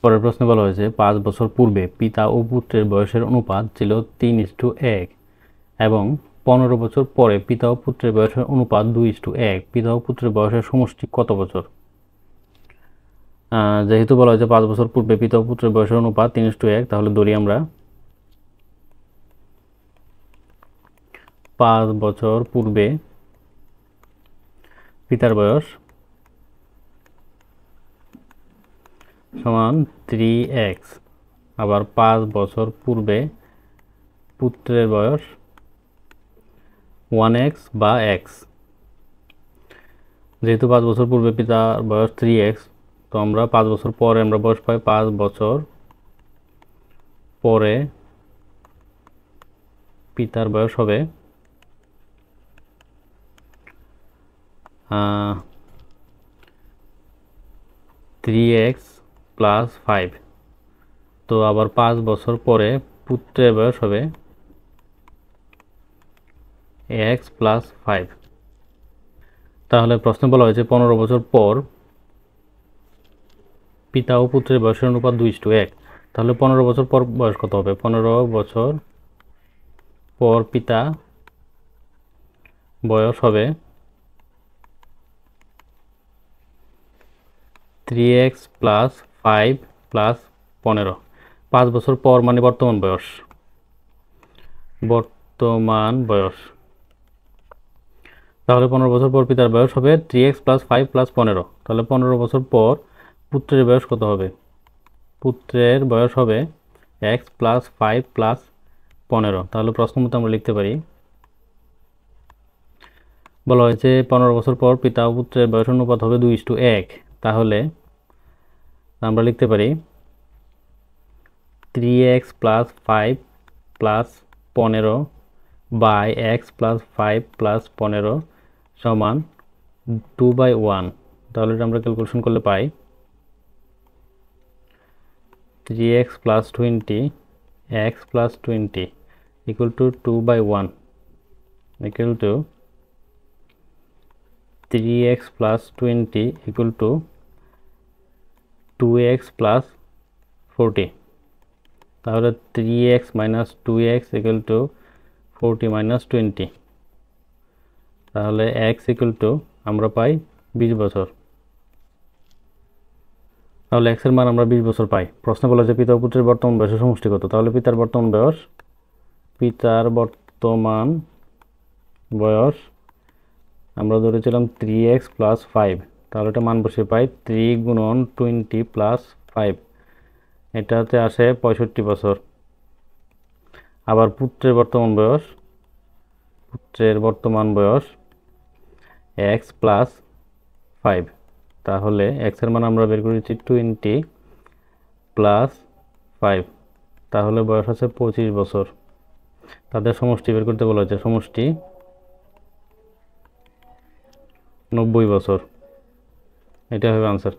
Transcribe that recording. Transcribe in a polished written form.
পরের প্রশ্নে বলা হয়েছে 5 বছর পূর্বে পিতা ও পুত্রের বয়সের অনুপাত ছিল 3:1 এবং 15 বছর পরে পিতা ও পুত্রের বয়সের অনুপাত 2:1। পিতা ও পুত্রের বয়সের সমষ্টি কত বছর? যেহেতু বলা হয়েছে 5 বছর পূর্বে পিতা ও পুত্রের বয়সের অনুপাত 3:1, তাহলে ধরি আমরা 5 বছর পূর্বে পিতার বয়স সমান 3x, আবার 5 বছর পূর্বে পুত্রের বয়স 1x বা x। যেহেতু 5 বছর পূর্বে পিতার বয়স 3x, তো আমরা 5 বছর পরে আমরা বয়স পাই 5 বছর পরে পিতার বয়স হবে 3x প্লাস 5। তো আবার 5 বছর পরে পুত্রের বয়স হবে x প্লাস 5। তাহলে প্রশ্নে বলা হয়েছে 15 বছর পর পিতা ও পুত্রের বয়সের অনুপাত 2:1। তাহলে 15 বছর পর বয়স কত হবে? 15 বছর পর পিতা বয়স হবে 3x প্লাস 5 প্লাস 15। 5 বছর পর মানে বর্তমান বয়স। তাহলে 15 বছর পর পিতার বয়স হবে 3x প্লাস 5 প্লাস 15। তাহলে 15 বছর পর পুত্রের বয়স কত হবে? পুত্রের বয়স হবে x প্লাস 5 প্লাস 15। তাহলে প্রশ্ন মতো আমরা লিখতে পারি, বলা হয়েছে 15 বছর পর পিতা ও পুত্রের বয়স অনুপাত হবে 2:1। তাহলে আমরা লিখতে পারি 3x plus 5 plus 15 by x plus 5 plus 15 সমান 2/1। তাহলে এটা আমরা ক্যালকুলেশন করলে পাই 3x plus 20 x plus 20 equal to 2/1 equal to 3x plus 20 equal to 2x plus 40। তাহলে 3x minus 2x equal to 40 minus 20। তাহলে x ইকুয়াল টু আমরা পাই 20 বছর। তাহলে x এর মান আমরা 20 বছর পাই। প্রশ্ন বলা যে পিতা ও পুত্রের বর্তমান বয়সের সমষ্টি কত? তাহলে পিতার বর্তমান বয়স আমরা ধরেছিলাম 3x প্লাস 5। তাহলে এটা মান বসে পাই 3 গুণন 20 প্লাস 5, এটাতে আসে 65 বছর। আবার পুত্রের বর্তমান বয়স x প্লাস 5। তাহলে x এর মান আমরা বের করেছি 20 প্লাস 5, তাহলে বয়স আছে 25 বছর। তাদের সমষ্টি বের করতে বলা হয়েছে, সমষ্টি 90 বছর। এটা হবে আনসার।